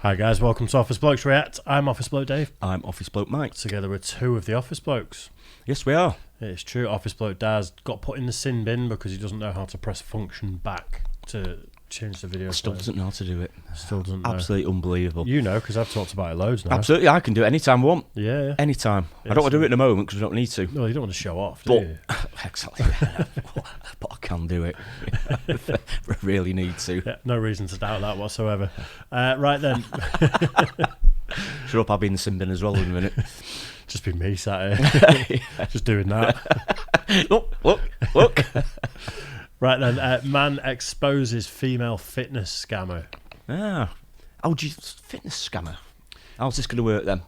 Hi guys, welcome to Office Blokes React. I'm Office Bloke Dave. I'm Office Bloke Mike. Together with two of the Office Blokes. Yes, we are. It's true, Office Bloke Daz got put in the sin bin because he doesn't know how to press function back to change the video. Still doesn't know how to do it. Still doesn't know. Absolutely unbelievable. You know, because I've talked about it loads now. Absolutely, I can do it anytime I want. Yeah. Anytime. I don't want to do it in a moment because we don't need to. No, you don't want to show off, do you? Exactly. But I can do it. I really need to. Yeah, no reason to doubt that whatsoever. Right then. Shut up, I'll be in the sin bin as well in a minute. Just be me sat here. Just doing that. Look. Right then, man exposes female fitness scammer. Fitness scammer. How's this going to work then?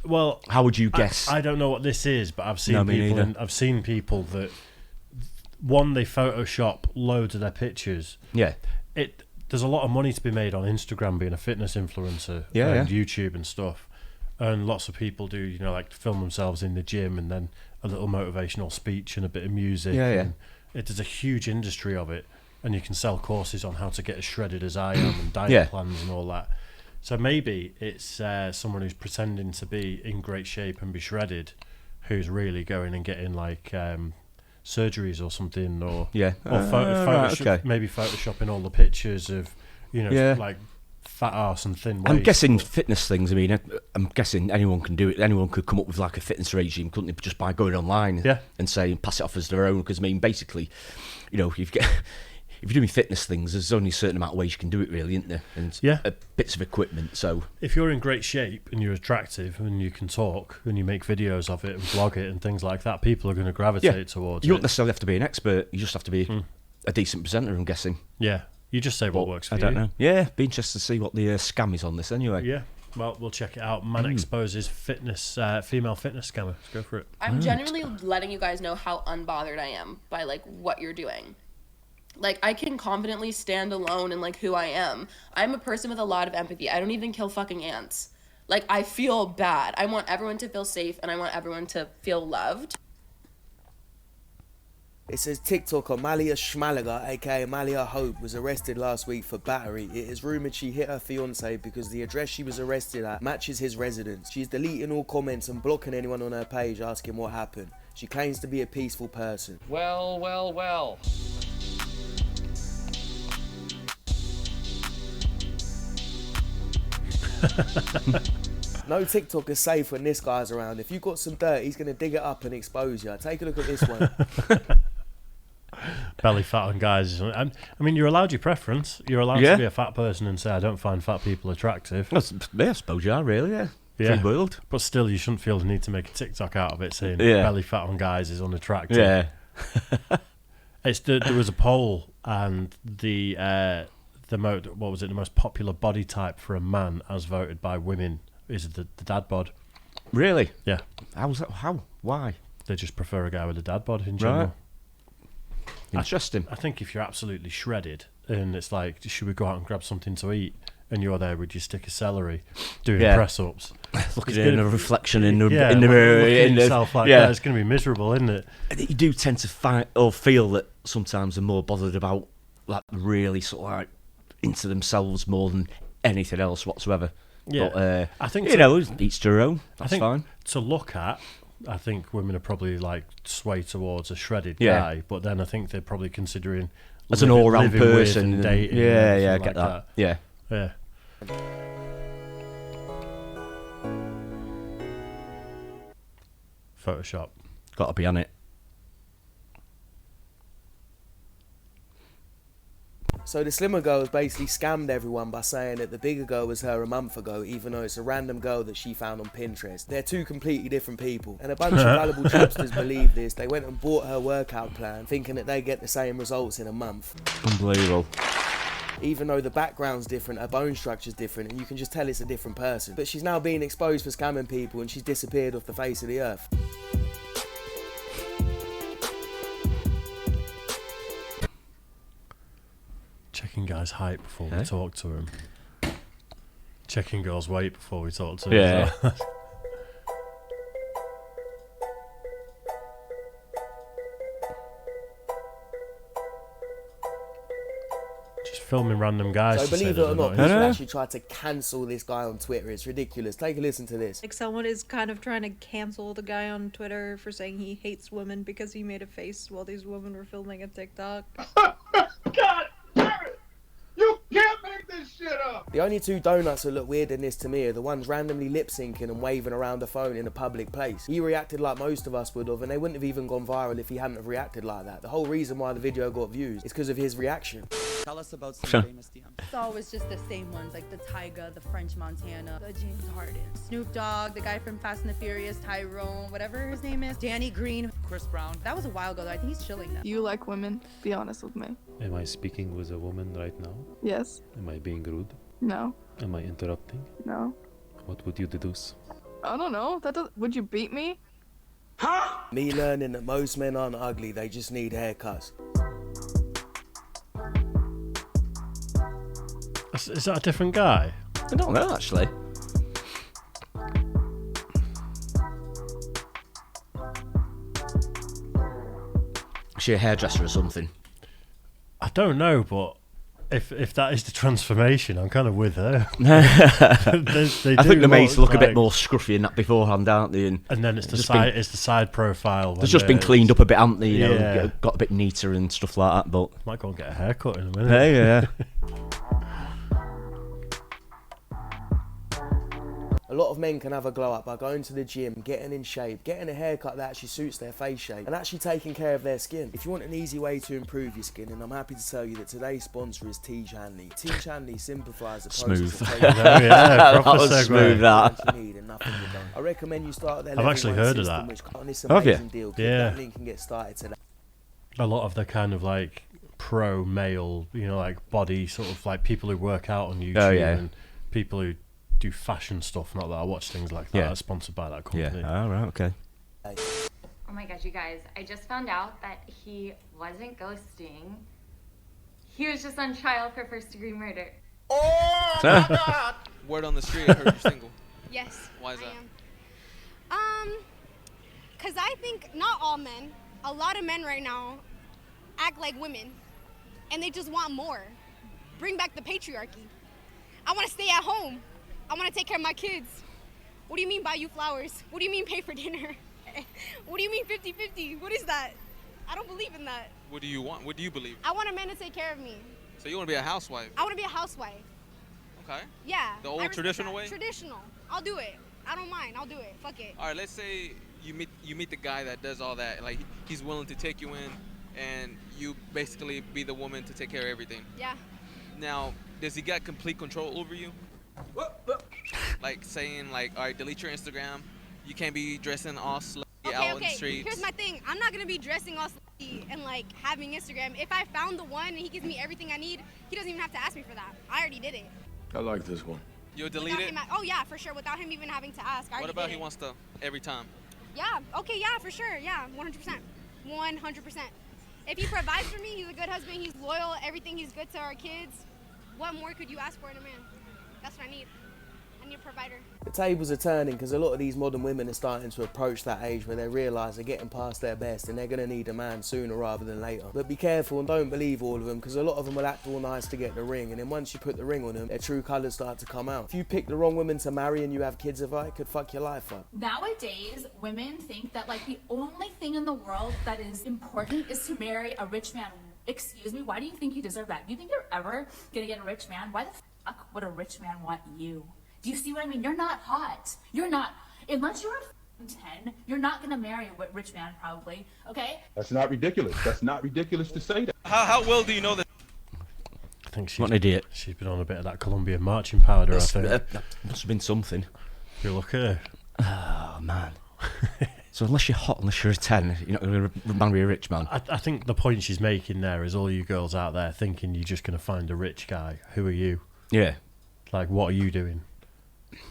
Well, how would you guess? I don't know what this is, but I've seen I've seen people that they Photoshop loads of their pictures. Yeah. There's a lot of money to be made on Instagram being a fitness influencer and YouTube and stuff. And lots of people do, like film themselves in the gym and then a little motivational speech and a bit of music. And there's a huge industry of it, and you can sell courses on how to get as shredded as I am and diet plans and all that. So maybe it's someone who's pretending to be in great shape and be shredded, who's really going and getting like surgeries or something, or maybe photoshopping all the pictures of like fat arse and thin waist. I'm guessing fitness things. I mean, I'm guessing anyone can do it. Anyone could come up with like a fitness regime, couldn't they? Just by going online and saying pass it off as their own. Because I mean, basically, if you're doing fitness things, there's only a certain amount of ways you can do it, really, isn't there? And bits of equipment. So if you're in great shape and you're attractive and you can talk and you make videos of it and blog it and things like that, people are going to gravitate towards it. You don't necessarily have to be an expert. You just have to be a decent presenter, I'm guessing. Yeah. You just say what works for you. I don't know. Yeah, be interested to see what the scam is on this anyway. Yeah. Well, we'll check it out. Man exposes female fitness scammer. Let's go for it. I'm genuinely letting you guys know how unbothered I am by like what you're doing. Like, I can confidently stand alone in like who I am. I'm a person with a lot of empathy. I don't even kill fucking ants. Like, I feel bad. I want everyone to feel safe and I want everyone to feel loved. It says TikToker Malia Schmalaga, aka Malia Hope, was arrested last week for battery. It is rumoured she hit her fiance because the address she was arrested at matches his residence. She's deleting all comments and blocking anyone on her page asking what happened. She claims to be a peaceful person. Well. No TikTok is safe when this guy's around. If you've got some dirt, he's going to dig it up and expose you. Take a look at this one. Belly fat on guys. I mean, you're allowed your preference. You're allowed to be a fat person and say, I don't find fat people attractive. I suppose you are, really, Free world. But still, you shouldn't feel the need to make a TikTok out of it saying belly fat on guys is unattractive. Yeah. There was a poll, and the most popular body type for a man as voted by women is the dad bod. Really? Yeah. How's that? How? Why? They just prefer a guy with a dad bod in general. Right. Interesting. I think if you're absolutely shredded and it's like, should we go out and grab something to eat? And you're there with your stick of celery doing press ups, looking at a reflection in the mirror, looking at yourself like that, it's going to be miserable, isn't it? You do tend to find or feel that sometimes they're more bothered about like really sort of like into themselves more than anything else whatsoever. Yeah, but, I think each to their own. That's fine. To look at, I think women are probably like sway towards a shredded guy, but then I think they're probably considering as an all-round person, and dating. I like get that. Yeah. Photoshop. Got to be on it. So the slimmer girl has basically scammed everyone by saying that the bigger girl was her a month ago, even though it's a random girl that she found on Pinterest. They're two completely different people. And a bunch of valuable tricksters believe this. They went and bought her workout plan, thinking that they get the same results in a month. Unbelievable. Even though the background's different, her bone structure's different, and you can just tell it's a different person. But she's now being exposed for scamming people, and she's disappeared off the face of the earth. Checking guys' height before we talk to him. Checking girls' weight before we talk to him. Yeah. Just filming random guys. So believe it or not, people actually tried to cancel this guy on Twitter. It's ridiculous. Take a listen to this. Like someone is kind of trying to cancel the guy on Twitter for saying he hates women because he made a face while these women were filming a TikTok. God damn it! You can't make this shit up! The only two donuts that look weird in this to me are the ones randomly lip-syncing and waving around the phone in a public place. He reacted like most of us would have, and they wouldn't have even gone viral if he hadn't have reacted like that. The whole reason why the video got views is because of his reaction. Tell us about some famous DMs. It's always just the same ones, like the Tyga, the French Montana, the James Harden, Snoop Dogg, the guy from Fast and the Furious, Tyrone, whatever his name is, Danny Green, Chris Brown. That was a while ago though. I think he's chilling now. You like women? Be honest with me. Am I speaking with a woman right now? Yes. Am I being rude? No. Am I interrupting? No. What would you deduce? I don't know. Would you beat me? Huh? Me learning that most men aren't ugly, they just need haircuts. Is that a different guy? I don't know, actually. Is she a hairdresser or something? I don't know, but if that is the transformation, I'm kind of with her. I think the mates look a bit more scruffy than that beforehand, aren't they? And then it's the side profile. It's just been cleaned up a bit, haven't they? You know, got a bit neater and stuff like that. But might go and get a haircut in a minute. Hey, yeah. A lot of men can have a glow up by going to the gym, getting in shape, getting a haircut that actually suits their face shape, and actually taking care of their skin. If you want an easy way to improve your skin, and I'm happy to tell you that today's sponsor is T. Hanley. T. Hanley simplifies the process of taking that was smooth, that. I recommend you start their I've actually heard of that. Have you? Yeah. That link can get started today. A lot of the kind of like pro male, you know, like body sort of like people who work out on YouTube and people who do fashion stuff, not that I watch things like that, are sponsored by that company. Yeah, right, okay. Oh my gosh, you guys, I just found out that he wasn't ghosting. He was just on trial for first-degree murder. Oh my God! Word on the street, I heard you're single. Yes. Why is that? Because I think not all men, a lot of men right now act like women, and they just want more. Bring back the patriarchy. I want to stay at home. I want to take care of my kids. What do you mean buy you flowers? What do you mean pay for dinner? What do you mean 50-50? What is that? I don't believe in that. What do you want? What do you believe? I want a man to take care of me. So you want to be a housewife? I want to be a housewife. Okay. Yeah. The old traditional way? Traditional. I'll do it. I don't mind. I'll do it. Fuck it. All right, let's say you meet the guy that does all that. Like, he's willing to take you in, and you basically be the woman to take care of everything. Yeah. Now, does he got complete control over you? Like saying like, all right, delete your Instagram. You can't be dressing all slutty out in the streets. Here's my thing. I'm not gonna be dressing all slutty and like having Instagram. If I found the one and he gives me everything I need, he doesn't even have to ask me for that. I already did it. I like this one. You'll delete it? Oh yeah, for sure. Without him even having to ask. What about he wants to every time? Yeah. Okay. Yeah, for sure. Yeah. 100%. 100%. If he provides for me, he's a good husband. He's loyal. Everything. He's good to our kids. What more could you ask for in a man? That's what I need. I need a provider. The tables are turning because a lot of these modern women are starting to approach that age where they realise they're getting past their best and they're going to need a man sooner rather than later. But be careful and don't believe all of them, because a lot of them will act all nice to get the ring, and then once you put the ring on them, their true colours start to come out. If you pick the wrong woman to marry and you have kids of her, it could fuck your life up. Nowadays, women think that like the only thing in the world that is important is to marry a rich man. Excuse me, why do you think you deserve that? Do you think you're ever gonna get a rich man? Why the fuck would a rich man want you? Do you see what I mean? You're not hot. You're not, unless you're a 10, you're not gonna marry a rich man probably, okay? That's not ridiculous. That's not ridiculous to say that. How well do you know that? I think she's, what an idiot. She's been on a bit of that Colombian marching powder, I think. That must have been something. You look at her. Oh, man. So unless you're hot, unless you're a 10, you're not going to marry a rich man. I think the point she's making there is all you girls out there thinking you're just going to find a rich guy. Who are you? Yeah. Like, what are you doing?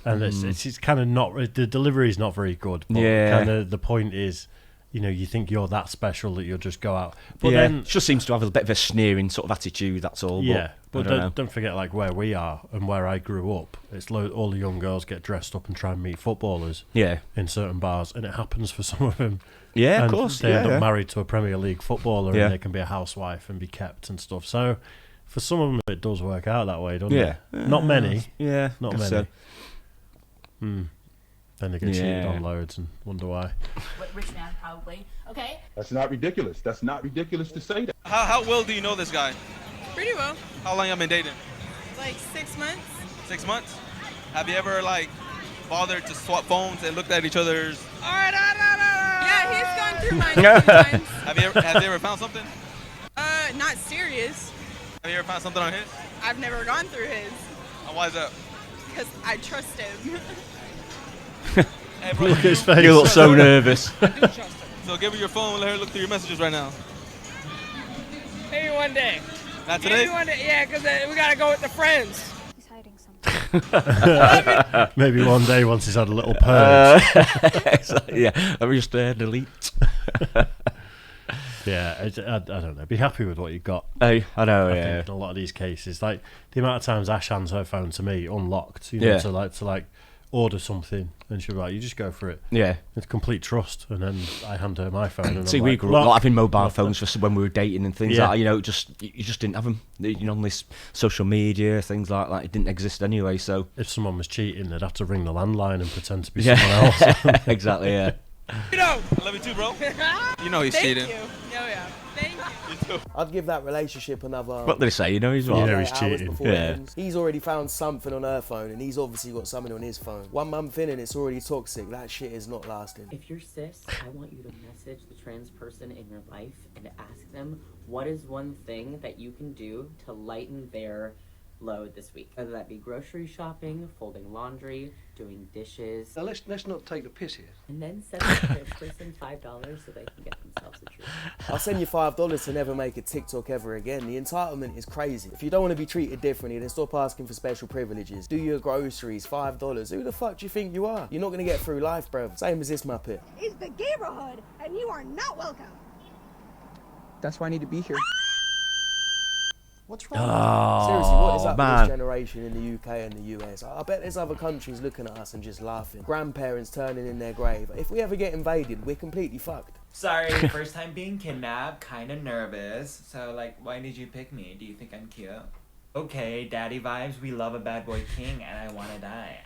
And it's kind of not, the delivery is not very good. But kind of the point is, you know, you think you're that special that you'll just go out. But then it just seems to have a bit of a sneering sort of attitude, that's all. Yeah, but don't forget, like, where we are and where I grew up, it's all the young girls get dressed up and try and meet footballers in certain bars, and it happens for some of them. Yeah, and of course. They end up married to a Premier League footballer and they can be a housewife and be kept and stuff. So For some of them, it does work out that way, doesn't it? Yeah. Not many. Yeah. Not many. So. Then they get cheated on loads and wonder why. Rich man, probably. Okay. That's not ridiculous. That's not ridiculous to say that. How well do you know this guy? Pretty well. How long you been dating? Like 6 months. 6 months? Have you ever like bothered to swap phones and looked at each other's? Yeah, he's gone through mine a few times. Have you ever found something? Not serious. Have you ever found something on his? I've never gone through his. And why is that? Because I trust him. Hey, bro, Look at his face. You look so nervous. So give her your phone and let her look through your messages right now. Maybe one day. Not today? Maybe one day, yeah, because we gotta go with the friends. He's hiding something. Maybe one day once he's had a little purge. Yeah, let me just delete. Yeah, I don't know. Be happy with what you got. Hey, I know. I think in a lot of these cases, like the amount of times Ash hands her phone to me unlocked, you know, to like order something, and she'll be like, "You just go for it." Yeah, it's complete trust, and then I hand her my phone. And See, I'm we like, grew up not having mobile phones for when we were dating and things like that. You know, you just didn't have them. You know, on this social media, things like that, it didn't exist anyway. So if someone was cheating, they'd have to ring the landline and pretend to be someone else. Exactly. Yeah. You know, I love you too, bro. You know he's cheating. Thank you. Oh yeah. Thank you. I'd give that relationship another. What did they say? You know he's what? You know he's cheating. Yeah. He's already found something on her phone, and he's obviously got something on his phone. 1 month in, and it's already toxic. That shit is not lasting. If you're cis, I want you to message the trans person in your life and ask them what is one thing that you can do to lighten their load this week. Whether that be grocery shopping, folding laundry, doing dishes. Now let's not take the piss here. And then send the person $5 so they can get themselves a treat. I'll send you $5 to never make a TikTok ever again. The entitlement is crazy. If you don't want to be treated differently, then stop asking for special privileges. Do your groceries, $5. Who the fuck do you think you are? You're not going to get through life, bruv. Same as this muppet. It's the neighborhood, and you are not welcome. That's why I need to be here. What's wrong? Oh, Seriously, what is up with man. this generation in the UK and the US? I bet there's other countries looking at us and just laughing. Grandparents turning in their grave. If we ever get invaded, we're completely fucked. Sorry, first time being kidnapped, kinda nervous. So, like, why did you pick me? Do you think I'm cute? Okay, daddy vibes, we love a bad boy king, and I wanna die.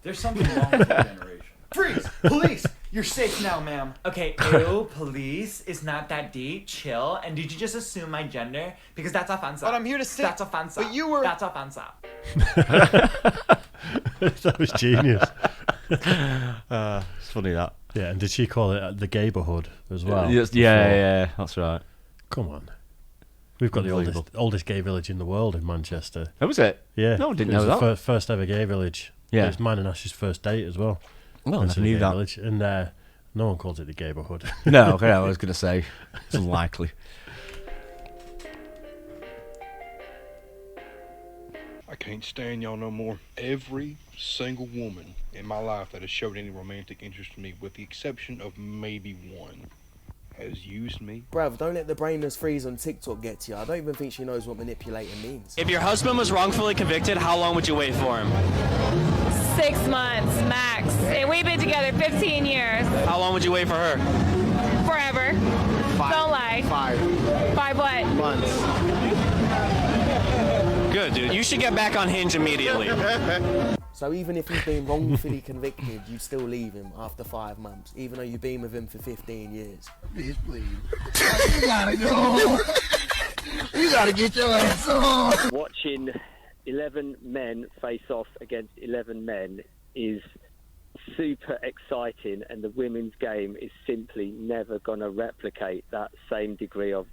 There's something wrong with your generation. Freeze! Police! You're safe now, ma'am. Okay, ew, police is not that deep, chill. And did you just assume my gender? Because that's offensive. But I'm here to sit. That's offensive. But you were. That's offensive. That was genius. It's funny that. Yeah, and did she call it the Gayborhood as well? Yeah, that's right. Come on. We've got the oldest gay village in the world in Manchester. Oh, was it? Yeah. No, I didn't it was know the that. first ever gay village. Yeah. It was mine and Ash's first date as well. Well, I Went never to the knew gay that. village, and no one calls it the Gayborhood. No, okay, I was going to say it's unlikely. I can't stand y'all no more. Every single woman in my life that has showed any romantic interest in me, with the exception of maybe one, has used me. Bruv, don't let the brainless freeze on TikTok get to you. I don't even think she knows what manipulating means. If your husband was wrongfully convicted, how long would you wait for him? 6 months max. And we've been together 15 years. How long would you wait for her? Forever. 5. Don't lie. 5 what? Months. Good, dude. You should get back on Hinge immediately. So even if he's been wrongfully convicted, you still leave him after 5 months, even though you've been with him for 15 years. Please. You gotta go. You gotta get your ass on. Watching 11 men face off against 11 men is super exciting, and the women's game is simply never going to replicate that same degree of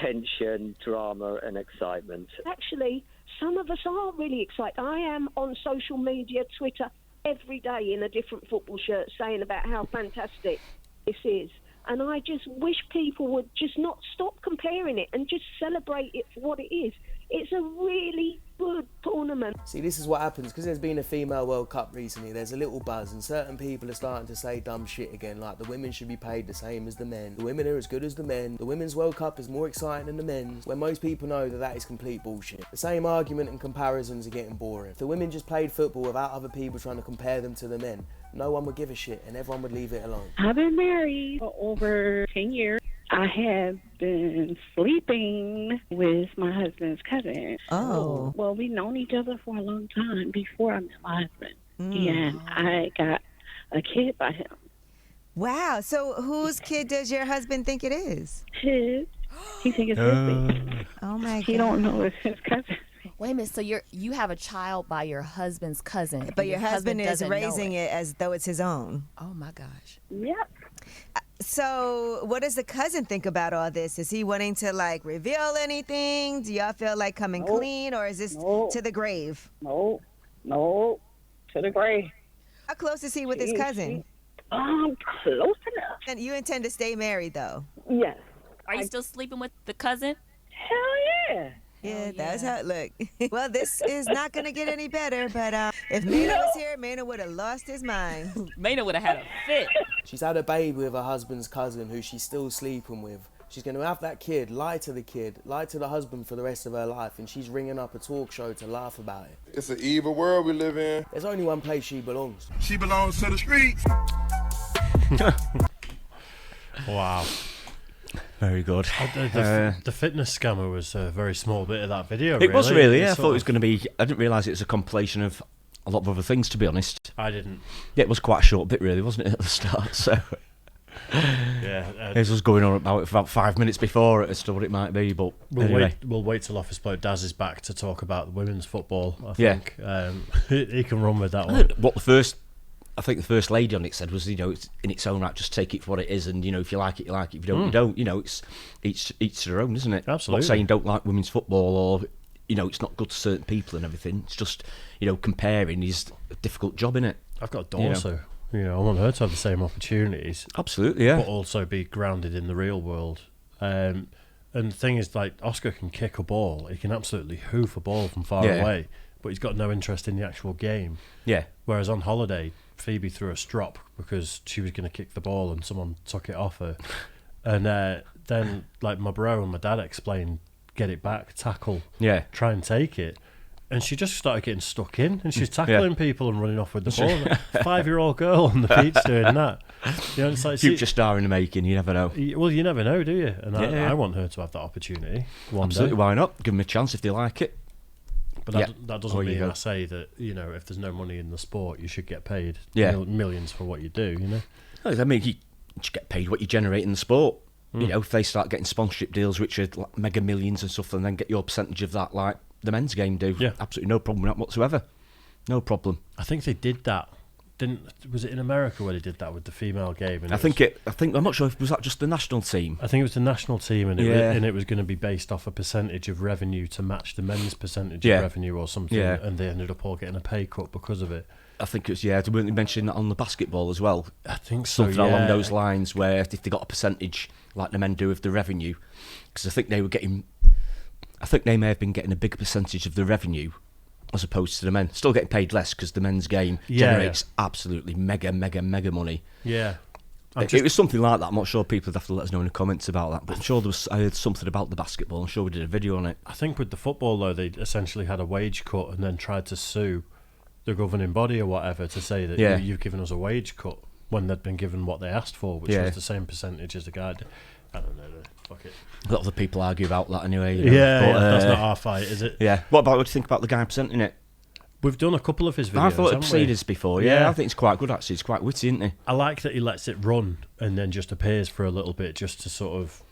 tension, drama and excitement. Actually, some of us are really excited. I am on social media, Twitter, every day in a different football shirt saying about how fantastic this is. And I just wish people would just not stop comparing it and just celebrate it for what it is. It's a really good tournament. See, this is what happens because there's been a female World Cup recently. There's a little buzz, and certain people are starting to say dumb shit again, like the women should be paid the same as the men. The women are as good as the men. The Women's World Cup is more exciting than the men's, when most people know that that is complete bullshit. The same argument and comparisons are getting boring. If the women just played football without other people trying to compare them to the men, no one would give a shit and everyone would leave it alone. I've been married for over 10 years. I have been sleeping with my husband's cousin. Oh. Well, we've known each other for a long time before I met my husband. And I got a kid by him. Wow. So whose kid does your husband think it is? His. He thinks it's his. Oh, my God. He don't know it's his cousin. Wait a minute. So you have a child by your husband's cousin, But your husband is doesn't know raising it as though it's his own. Oh, my gosh. Yep. So what does the cousin think about all this? Is he wanting to, like, reveal anything? Do y'all feel like coming clean, or is this to the grave? No, to the grave. How close is he with his cousin? Close enough. And you intend to stay married, though? Yes. Are you still sleeping with the cousin? Hell yeah. Yeah, that's how it look. Well, this is not going to get any better, but if Maynard was here, Maynard would have lost his mind. Maynard would have had a fit. She's had a baby with her husband's cousin who she's still sleeping with. She's going to have that kid, lie to the husband for the rest of her life, and she's ringing up a talk show to laugh about it. It's an evil world we live in. There's only one place she belongs. She belongs to the streets. Wow. Very good. The fitness scammer was a very small bit of that video. It was really, yeah. I thought it was going to be. I didn't realise it was a compilation of a lot of other things, to be honest. I didn't. Yeah, it was quite a short bit, really, wasn't it, at the start? So. Yeah. This was going on about it for about 5 minutes before it as to what it might be, but anyway. We'll wait till Office Bloke Daz is back to talk about women's football, I think. He can run with that one. I think the first lady on it said was, it's in its own right, just take it for what it is, and if you like it, you like it. If you don't, you don't. It's each to their own, isn't it? Absolutely. Not saying don't like women's football or it's not good to certain people and everything. It's just comparing is a difficult job, innit? I've got a daughter, so I want her to have the same opportunities. Absolutely, yeah. But also be grounded in the real world. And the thing is, like, Oscar can kick a ball. He can absolutely hoof a ball from far away, but he's got no interest in the actual game. Yeah. Whereas on holiday, Phoebe threw a strop because she was going to kick the ball and someone took it off her. And then, like, my bro and my dad explained, get it back, tackle, try and take it. And she just started getting stuck in, and she's tackling people and running off with the ball. 5-year-old girl on the beach doing that. It's like, future star in the making. You never know. Well, you never know, do you? And I want her to have that opportunity. Absolutely, why not? Give them a chance if they like it. But that doesn't mean I say that if there's no money in the sport, you should get paid millions for what you do. I mean, you should get paid what you generate in the sport. If they start getting sponsorship deals, which are like mega millions and stuff, and then get your percentage of that, like the men's game do. Yeah, absolutely no problem with that whatsoever. No problem. I think they did that. Was it in America where they did that with the female game? And I'm not sure if was that just the national team. I think it was the national team, and it was going to be based off a percentage of revenue to match the men's percentage of revenue or something. Yeah. And they ended up all getting a pay cut because of it. I think it's weren't they mentioning that on the basketball as well? I think so. Something along those lines, where if they got a percentage like the men do of the revenue, because I think they may have been getting a bigger percentage of the revenue as opposed to the men. Still getting paid less because the men's game generates absolutely mega money. Yeah. It was something like that. I'm not sure. People would have to let us know in the comments about that. But I'm sure I heard something about the basketball. I'm sure we did a video on it. I think with the football, though, they essentially had a wage cut and then tried to sue the governing body or whatever to say that you've given us a wage cut when they'd been given what they asked for, which was the same percentage as the guy did. I don't know. Fuck it. A lot of the people argue about that anyway. That's not our fight, is it? Yeah. What do you think about the guy presenting it? We've done a couple of his videos. I thought it proceeded before. Yeah, I think it's quite good actually. It's quite witty, isn't he? I like that he lets it run and then just appears for a little bit, just to sort of.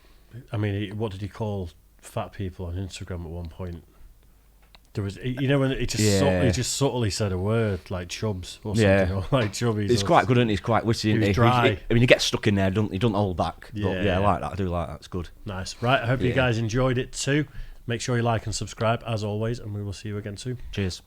I mean, what did he call fat people on Instagram at one point? There was, when he just subtly said a word like chubs or something, or like chubbies. It's quite good, isn't he? He's quite witty, isn't he? Dry. He gets stuck in there, he doesn't hold back. But I like that. I do like that. It's good. Nice. Right. I hope you guys enjoyed it too. Make sure you like and subscribe as always, and we will see you again soon. Cheers.